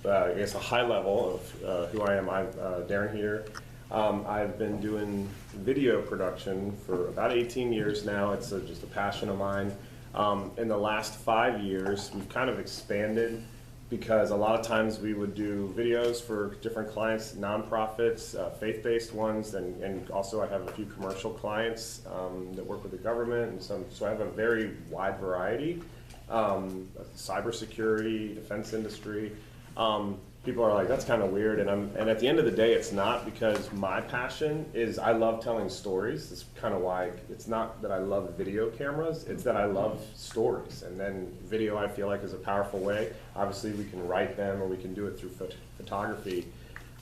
I guess, a high level of who I am. I'm Darren Heater. I've been doing video production for about 18 years now. It's just a passion of mine. In the last 5 years, we've kind of expanded because a lot of times we would do videos for different clients, nonprofits, faith-based ones, and also I have a few commercial clients that work with the government, and so I have a very wide variety. Cybersecurity, defense industry. People are like, that's kind of weird, and at the end of the day, it's not, because my passion is I love telling stories. That's kind of why it's not that I love video cameras, it's that I love stories. And then video, I feel like, is a powerful way. Obviously, we can write them or we can do it through photography.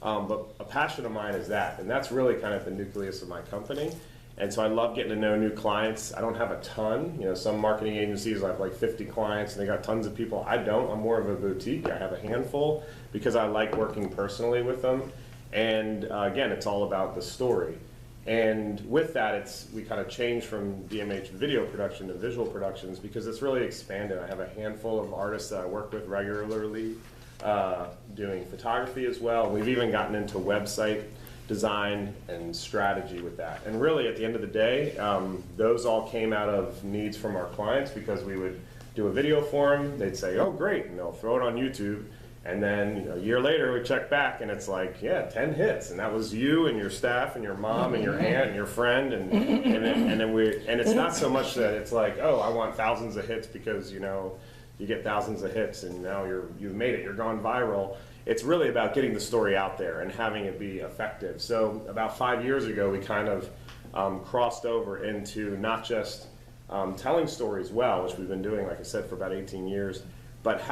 But a passion of mine is that, and that's really kind of the nucleus of my company. And so I love getting to know new clients. I don't have a ton. You know, some marketing agencies have like 50 clients and they got tons of people. I don't. I'm more of a boutique. I have a handful because I like working personally with them. And again, it's all about the story. And with that, we kind of changed from DMH video production to visual productions because it's really expanded. I have a handful of artists that I work with regularly doing photography as well. We've even gotten into website design and strategy with that. And really, at the end of the day, those all came out of needs from our clients because we would do a video for them. They'd say, oh, great, and they'll throw it on YouTube. And then a year later, we check back, and it's like, yeah, 10 hits. And that was you and your staff and your mom and your aunt and your friend. And it's not so much that it's like, oh, I want thousands of hits because, you know, you get thousands of hits and now you've made it, you're gone viral. It's really about getting the story out there and having it be effective. So about 5 years ago, we kind of crossed over into not just telling stories well, which we've been doing, like I said, for about 18 years, but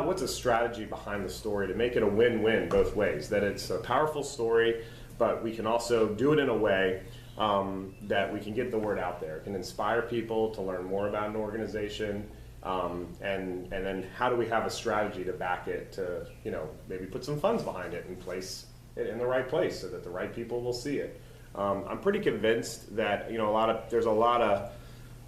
what's a strategy behind the story to make it a win-win both ways, that it's a powerful story, but we can also do it in a way that we can get the word out there. It can inspire people to learn more about an organization. And then how do we have a strategy to back it, to, you know, maybe put some funds behind it and place it in the right place so that the right people will see it. I'm pretty convinced that, you know, there's a lot of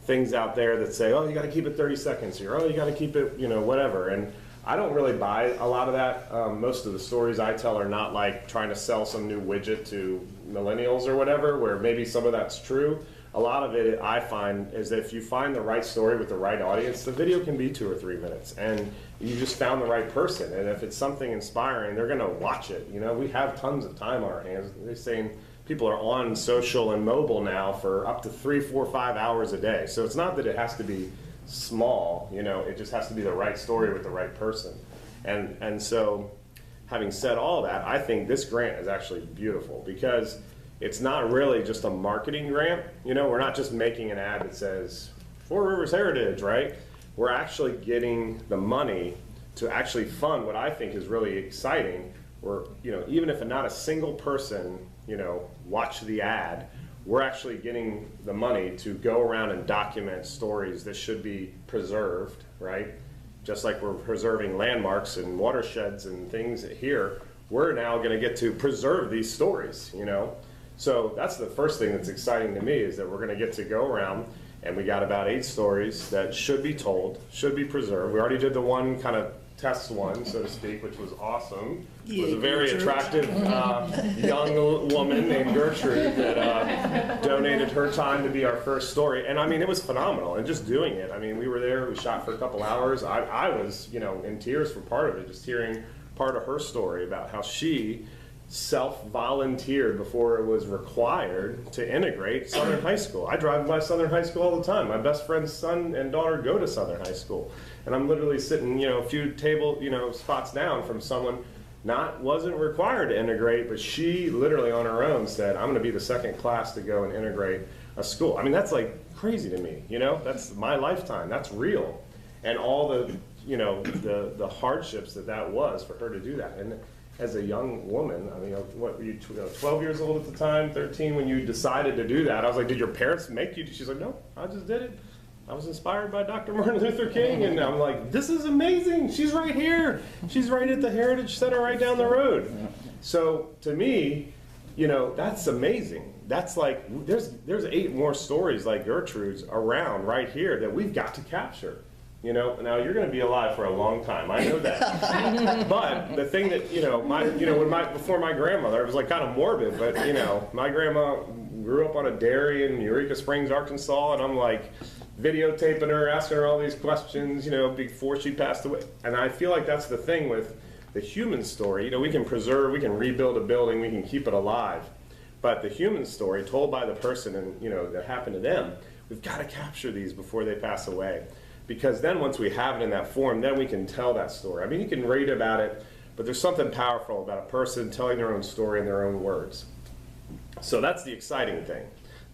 things out there that say, oh, you got to keep it 30 seconds here, oh, you got to keep it, you know, whatever. And I don't really buy a lot of that. Most of the stories I tell are not like trying to sell some new widget to millennials or whatever, where maybe some of that's true. A lot of it, I find, is that if you find the right story with the right audience, the video can be 2 or 3 minutes, and you just found the right person. And if it's something inspiring, they're going to watch it. You know, we have tons of time on our hands. They're saying people are on social and mobile now for up to 3, 4, 5 hours a day. So it's not that it has to be small. You know, it just has to be the right story with the right person. And so, having said all that, I think this grant is actually beautiful because it's not really just a marketing grant. You know, we're not just making an ad that says Four Rivers Heritage, right? We're actually getting the money to actually fund what I think is really exciting. Where, you know, even if not a single person, you know, watched the ad, we're actually getting the money to go around and document stories that should be preserved, right? Just like we're preserving landmarks and watersheds and things here, we're now going to get to preserve these stories, you know? So that's the first thing that's exciting to me, is that we're going to get to go around, and we got about 8 stories that should be told, should be preserved. We already did the one kind of test one, so to speak, which was awesome. It was a very attractive young woman named Gertrude that donated her time to be our first story. And I mean, it was phenomenal. And just doing it, I mean, we were there, we shot for a couple hours. I was, you know, in tears for part of it, just hearing part of her story about how she self-volunteered before it was required to integrate Southern High School. I drive by Southern High School all the time. My best friend's son and daughter go to Southern High School. And I'm literally sitting, you know, a few spots down from someone wasn't required to integrate, but she literally on her own said, I'm going to be the second class to go and integrate a school. I mean, that's like crazy to me, you know? That's my lifetime. That's real. And all the, you know, the hardships that was for her to do that. And as a young woman, I mean, what were you, 12 years old at the time, 13, when you decided to do that? I was like, did your parents make you? She's like, no, I just did it. I was inspired by Dr. Martin Luther King, and I'm like, this is amazing. She's right here. She's right at the Heritage Center right down the road. So to me, you know, that's amazing. That's like, there's 8 more stories like Gertrude's around right here that we've got to capture. You know, now you're going to be alive for a long time. I know that. But the thing that, before my grandmother, it was like kind of morbid, but, my grandma grew up on a dairy in Eureka Springs, Arkansas, and I'm like videotaping her, asking her all these questions, before she passed away. And I feel like that's the thing with the human story. We can preserve, we can rebuild a building, we can keep it alive. But the human story told by the person and, that happened to them, we've got to capture these before they pass away. Because then once we have it in that form, then we can tell that story. I mean, you can read about it, but there's something powerful about a person telling their own story in their own words. So that's the exciting thing.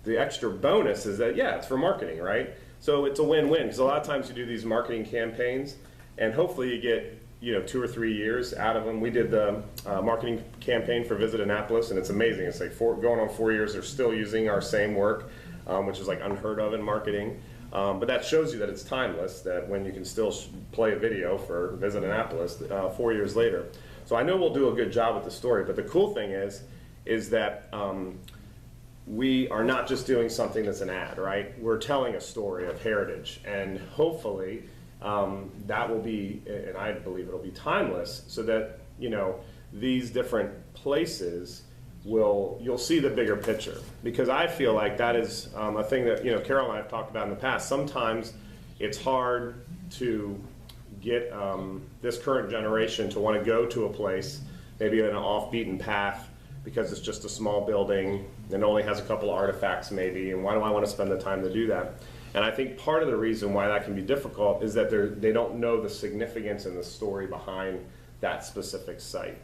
The extra bonus is that, it's for marketing, right? So it's a win-win, because a lot of times you do these marketing campaigns, and hopefully you get 2 or 3 years out of them. We did the marketing campaign for Visit Annapolis, and it's amazing. It's like going on 4 years, they're still using our same work, which is like unheard of in marketing. But that shows you that it's timeless, that when you can still play a video for Visit Annapolis 4 years later. So I know we'll do a good job with the story, but the cool thing is that we are not just doing something that's an ad, right? We're telling a story of heritage, and hopefully that will be, and I believe it'll be timeless, so that, these different places you'll see the bigger picture. Because I feel like that is a thing that, Carol and I have talked about in the past. Sometimes it's hard to get this current generation to want to go to a place, maybe in an off-beaten path, because it's just a small building and only has a couple of artifacts maybe, and why do I want to spend the time to do that? And I think part of the reason why that can be difficult is that they don't know the significance and the story behind that specific site.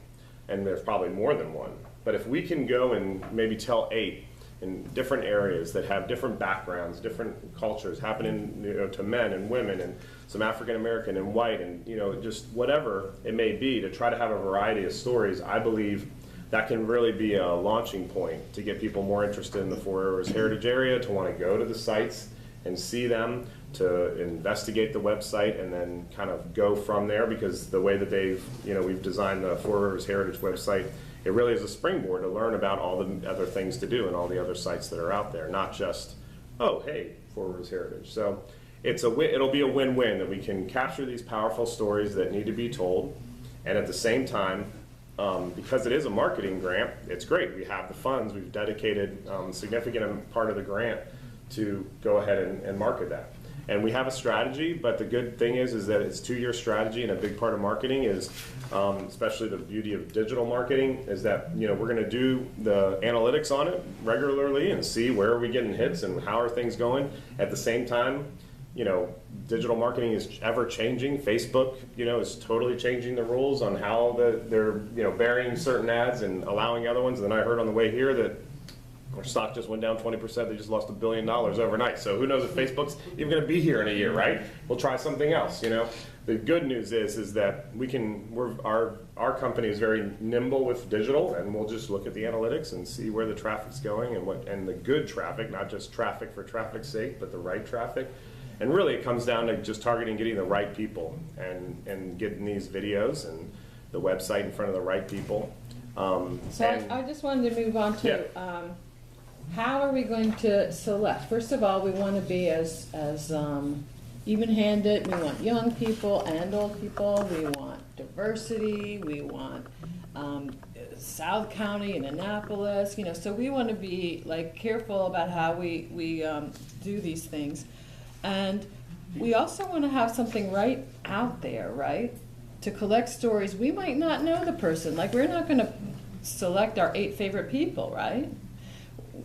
And there's probably more than one. But if we can go and maybe tell 8 in different areas that have different backgrounds, different cultures happening to men and women and some African American and white and just whatever it may be, to try to have a variety of stories, I believe that can really be a launching point to get people more interested in the Four Rivers Heritage Area, to want to go to the sites and see them, to investigate the website, and then kind of go from there, because the way that we've designed the Four Rivers Heritage website, it really is a springboard to learn about all the other things to do and all the other sites that are out there, not just, oh, hey, Four Rivers Heritage. So it'll be a win-win, that we can capture these powerful stories that need to be told, and at the same time, because it is a marketing grant, it's great. We have the funds. We've dedicated a significant part of the grant to go ahead and market that. And we have a strategy, but the good thing is that it's a 2-year strategy, and a big part of marketing is, especially the beauty of digital marketing, is that we're going to do the analytics on it regularly and see where are we getting hits and how are things going. At the same time, digital marketing is ever changing. Facebook, is totally changing the rules on how they're burying certain ads and allowing other ones. And then I heard on the way here that our stock just went down 20%. They just lost $1 billion overnight. So who knows if Facebook's even going to be here in a year, right? We'll try something else. The good news is that our company is very nimble with digital, and we'll just look at the analytics and see where the traffic's going and the good traffic, not just traffic for traffic's sake, but the right traffic. And really, it comes down to just targeting, getting the right people, and getting these videos and the website in front of the right people. I just wanted to move on to how are we going to select? First of all, we want to be as even-handed. We want young people and old people. We want diversity. We want South County and Annapolis. So we want to be careful about how we do these things. And we also want to have something right out there, right? To collect stories. We might not know the person. We're not going to select our 8 favorite people, right?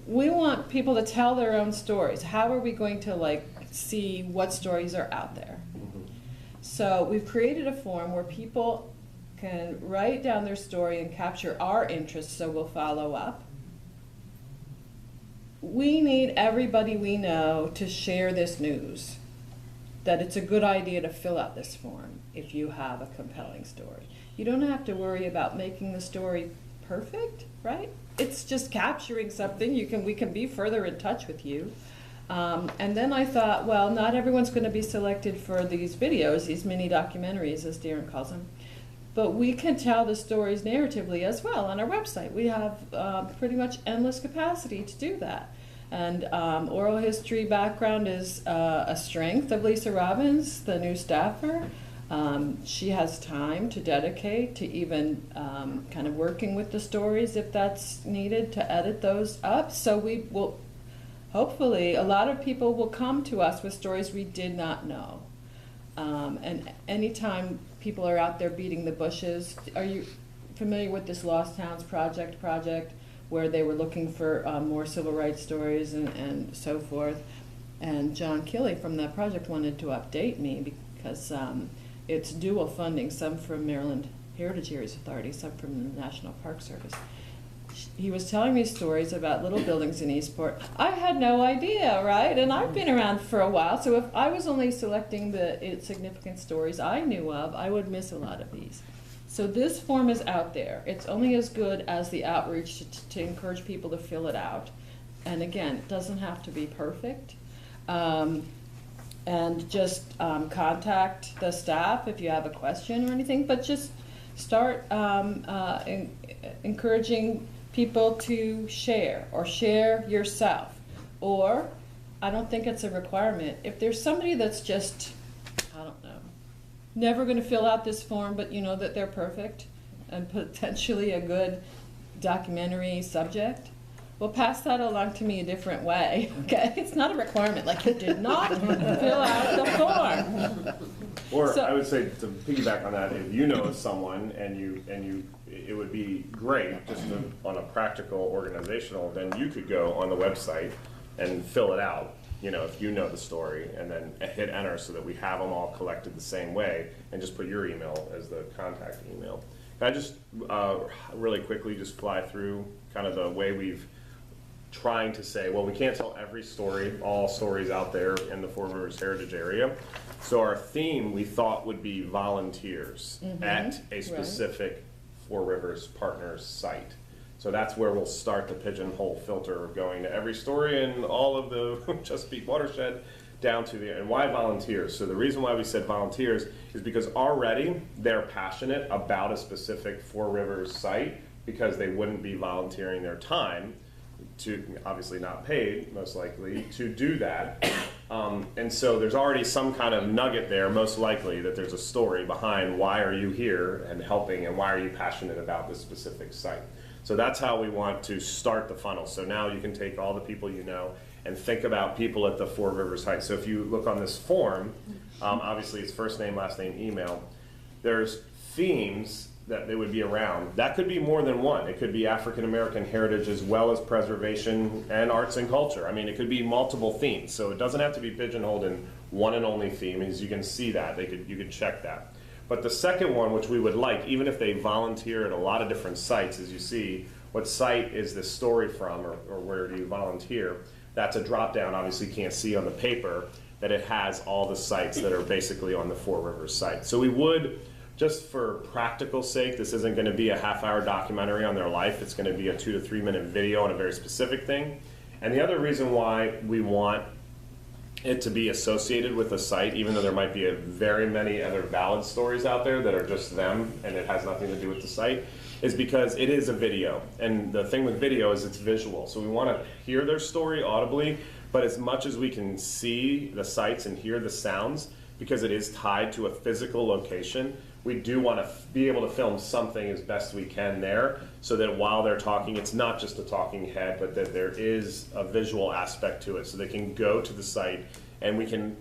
We want people to tell their own stories. How are we going to see what stories are out there? Mm-hmm. So we've created a form where people can write down their story and capture our interests, so we'll follow up. We need everybody we know to share this news, that it's a good idea to fill out this form if you have a compelling story. You don't have to worry about making the story perfect, right? It's just capturing something. We can be further in touch with you. And then I thought, well, not everyone's going to be selected for these videos, these mini documentaries, as Darren calls them. But we can tell the stories narratively as well on our website. We have pretty much endless capacity to do that. And oral history background is a strength of Lisa Robbins, the new staffer. She has time to dedicate to even kind of working with the stories if that's needed to edit those up. So we will, hopefully, a lot of people will come to us with stories we did not know. And anytime people are out there beating the bushes, are you familiar with this Lost Towns project where they were looking for more civil rights stories and so forth? And John Killey from that project wanted to update me because it's dual funding, some from Maryland Heritage Areas Authority, some from the National Park Service. He was telling me stories about little buildings in Eastport. I had no idea, right? And I've been around for a while, so if I was only selecting the significant stories I knew of, I would miss a lot of these. So this form is out there. It's only as good as the outreach to encourage people to fill it out. And again, it doesn't have to be perfect. And just contact the staff if you have a question or anything, but just start encouraging people to share or share yourself. Or, I don't think it's a requirement, if there's somebody that's just, I don't know, never going to fill out this form, but you know that they're perfect and potentially a good documentary subject, well, pass that along to me a different way, okay? It's not a requirement, like you did not fill out the form. Or So- I would say, to piggyback on that, if you know someone and it would be great, just on a practical organizational, then you could go on the website and fill it out, you know, if you know the story, and then hit enter so that we have them all collected the same way, and just put your email as the contact email. Can I just really quickly just fly through kind of the way we've trying to say, well, we can't tell every story, all stories out there in the Four Rivers Heritage Area. So our theme, we thought, would be volunteers at a specific Four Rivers Partners site. So that's where we'll start the pigeonhole filter of going to every story in all of the Chesapeake watershed down to the, and why volunteers? So the reason why we said volunteers is because already they're passionate about a specific Four Rivers site because they wouldn't be volunteering their time to, obviously not paid, most likely, to do that. And so there's already some kind of nugget there, most likely, that there's a story behind why are you here and helping, and why are you passionate about this specific site. So that's how we want to start the funnel. So now you can take all the people you know and think about people at the Four Rivers site. So if you look on this form, obviously it's first name, last name, email. There's themes that they would be around. That could be more than one. It could be African American heritage as well as preservation and arts and culture. I mean, it could be multiple themes. So it doesn't have to be pigeonholed in one and only theme. As you can see that, you could check that. But the second one, which we would like, even if they volunteer at a lot of different sites, as you see, what site is this story from, or where do you volunteer? That's a drop down, obviously you can't see on the paper, that it has all the sites that are basically on the Four Rivers site. So we would, just for practical sake, this isn't going to be a half-hour documentary on their life. It's going to be a 2 to 3 minute video on a very specific thing. And the other reason why we want it to be associated with a site, even though there might be very many other valid stories out there that are just them and it has nothing to do with the site, is because it is a video. And the thing with video is it's visual. So we want to hear their story audibly, but as much as we can see the sites and hear the sounds, because it is tied to a physical location, we do want to be able to film something as best we can there, so that while they're talking, it's not just a talking head, but that there is a visual aspect to it, so they can go to the site and we can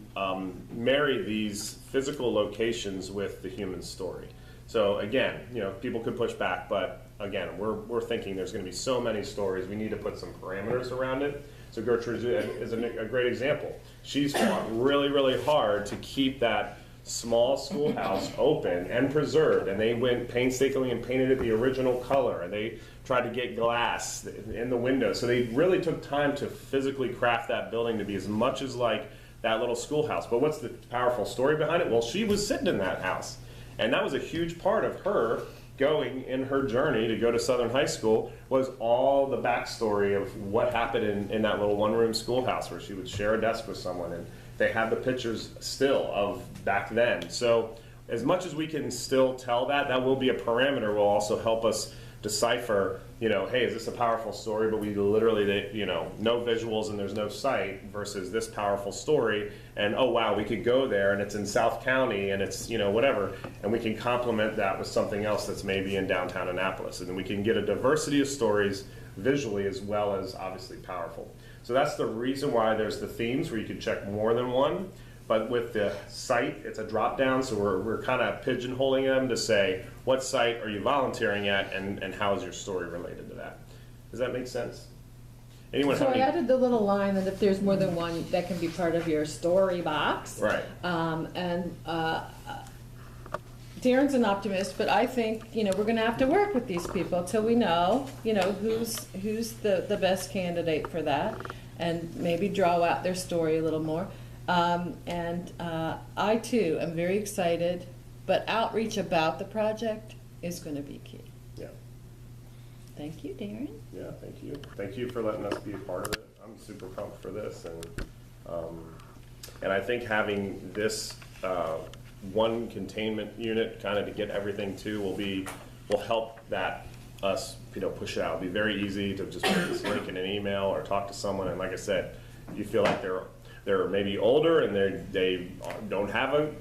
marry these physical locations with the human story. So again, you know, people could push back, but again, we're thinking there's going to be so many stories, we need to put some parameters around it. So Gertrude is a great example. She's fought really, really hard to keep that small schoolhouse open and preserved, and they went painstakingly and painted it the original color, and they tried to get glass in the windows. So they really took time to physically craft that building to be as much as like that little schoolhouse. But what's the powerful story behind it? Well, she was sitting in that house, and that was a huge part of her going in her journey to go to Southern High School, was all the backstory of what happened in that little one-room schoolhouse where she would share a desk with someone, and they have the pictures still of back then. So as much as we can still tell that, that will be a parameter, will also help us decipher, you know, hey, is this a powerful story, but we literally, you know, no visuals and there's no sight, versus this powerful story, and oh wow, we could go there and it's in South County and it's, you know, whatever, and we can complement that with something else that's maybe in downtown Annapolis, and then we can get a diversity of stories visually as well as obviously powerful. So that's the reason why there's the themes where you can check more than one. But with the site, it's a drop down, so we're kind of pigeonholing them to say, what site are you volunteering at, and how is your story related to that? Does that make sense? Anyone So have I any? added the little line that if there's more than one, that can be part of your story box. Right. Darren's an optimist, but I think, you know, we're gonna have to work with these people till we know, you know, who's the best candidate for that, and maybe draw out their story a little more. I too am very excited, but outreach about the project is gonna be key. Yeah. Thank you, Darren. Yeah, thank you. Thank you for letting us be a part of it. I'm super pumped for this, and I think having this one containment unit kind of to get everything to will help that us, you know, push it out. It'll be very easy to just put this link in an email or talk to someone, and like I said, you feel like they're maybe older and they don't have an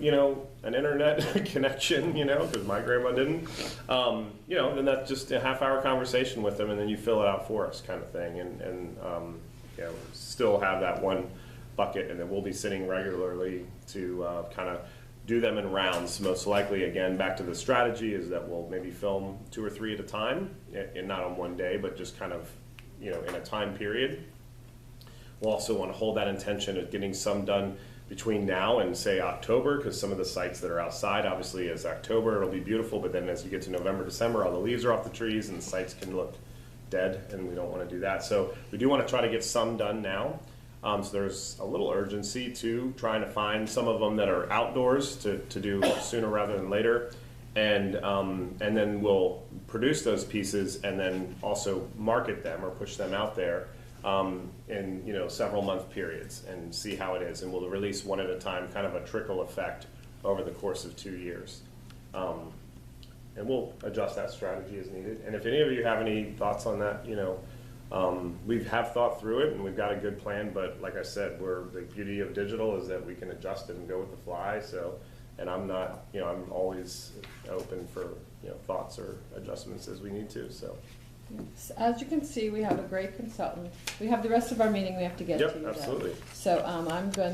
internet connection, because my grandma didn't. Then that's just a half-hour conversation with them, and then you fill it out for us, kind of thing, and still have that one bucket, and then we'll be sitting regularly to kind of do them in rounds. Most likely, again, back to the strategy is that we'll maybe film 2 or 3 at a time, and not on one day, but just kind of in a time period. We'll also want to hold that intention of getting some done between now and, say, October, because some of the sites that are outside, obviously, as October, it'll be beautiful, but then as you get to November, December, all the leaves are off the trees and the sites can look dead, and we don't want to do that. So we do want to try to get some done now. So there's a little urgency, too, trying to find some of them that are outdoors to do sooner rather than later. And then we'll produce those pieces and then also market them or push them out there in several month periods and see how it is, and we'll release one at a time, kind of a trickle effect over the course of 2 years, and we'll adjust that strategy as needed. And if any of you have any thoughts on that, we have thought through it and we've got a good plan, but like I said, the beauty of digital is that we can adjust it and go with the fly. So, and I'm not, I'm always open for thoughts or adjustments as we need to. So. As you can see, we have a great consultant. We have the rest of our meeting we have to get to. Yep, absolutely. So I'm going to